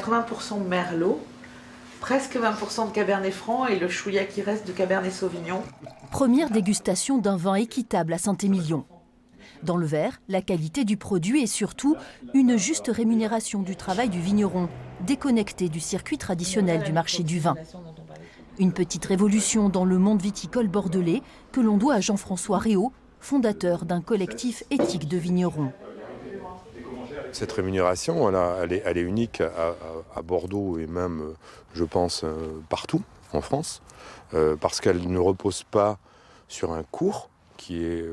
80% Merlot, presque 20% de Cabernet Franc et le chouïa qui reste de Cabernet Sauvignon. Première dégustation d'un vin équitable à Saint-Émilion. Dans le verre, la qualité du produit et surtout une juste rémunération du travail du vigneron, déconnecté du circuit traditionnel du marché du vin. Une petite révolution dans le monde viticole bordelais que l'on doit à Jean-François Réau, fondateur d'un collectif éthique de vignerons. Cette rémunération, elle est unique à Bordeaux et même, je pense, partout en France, parce qu'elle ne repose pas sur un cours qui est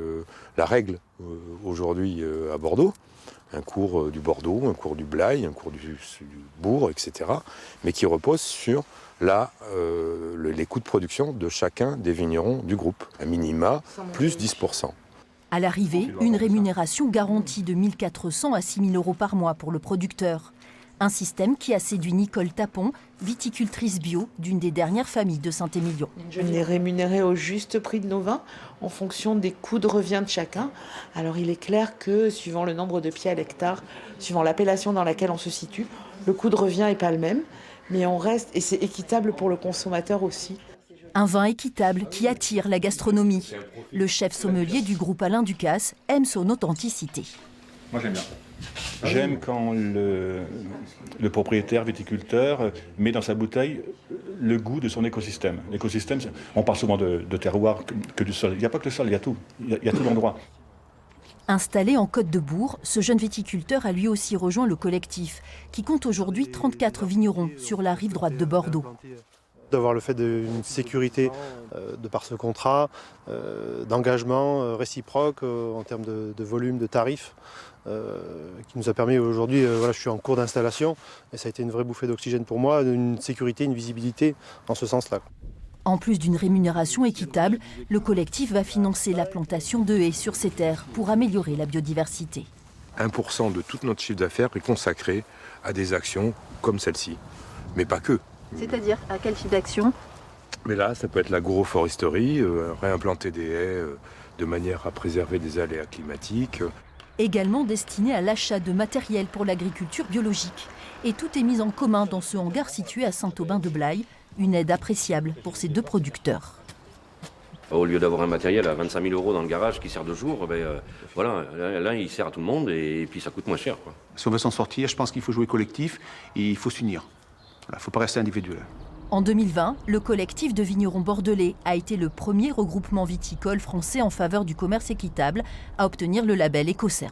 la règle aujourd'hui à Bordeaux, un cours du Bordeaux, un cours du Blaye, un cours du Bourg, etc., mais qui repose sur les coûts de production de chacun des vignerons du groupe, à minima, plus 10%. À l'arrivée, une rémunération garantie de 1 400 à 6 000 euros par mois pour le producteur. Un système qui a séduit Nicole Tapon, viticultrice bio d'une des dernières familles de Saint-Émilion. On est rémunéré au juste prix de nos vins en fonction des coûts de revient de chacun. Alors il est clair que suivant le nombre de pieds à l'hectare, suivant l'appellation dans laquelle on se situe, le coût de revient n'est pas le même, mais on reste, et c'est équitable pour le consommateur aussi. Un vin équitable qui attire la gastronomie. Le chef sommelier du groupe Alain Ducasse aime son authenticité. Moi j'aime bien. J'aime quand le propriétaire viticulteur met dans sa bouteille le goût de son écosystème. L'écosystème, on parle souvent de terroir, que du sol. Il n'y a pas que le sol, il y a tout. Il y a tout l'endroit. Installé en Côte de Bourg, ce jeune viticulteur a lui aussi rejoint le collectif, qui compte aujourd'hui 34 vignerons sur la rive droite de Bordeaux. D'avoir le fait d'une sécurité de par ce contrat, d'engagement réciproque en termes de volume, de tarifs, qui nous a permis aujourd'hui, je suis en cours d'installation, et ça a été une vraie bouffée d'oxygène pour moi, une sécurité, une visibilité en ce sens-là. En plus d'une rémunération équitable, le collectif va financer la plantation de haies sur ces terres pour améliorer la biodiversité. 1% de tout notre chiffre d'affaires est consacré à des actions comme celle-ci, mais pas que. C'est-à-dire à quel type d'action ? Mais là, ça peut être l'agroforesterie, réimplanter des haies de manière à préserver des aléas climatiques. Également destiné à l'achat de matériel pour l'agriculture biologique. Et tout est mis en commun dans ce hangar situé à Saint-Aubin-de-Blaye, une aide appréciable pour ces deux producteurs. Au lieu d'avoir un matériel à 25 000 euros dans le garage qui sert 2 jours, là il sert à tout le monde et puis ça coûte moins cher, quoi. Si on veut s'en sortir, je pense qu'il faut jouer collectif et il faut s'unir. Il ne faut pas rester individuel. En 2020, le collectif de vignerons bordelais a été le premier regroupement viticole français en faveur du commerce équitable à obtenir le label EcoCert.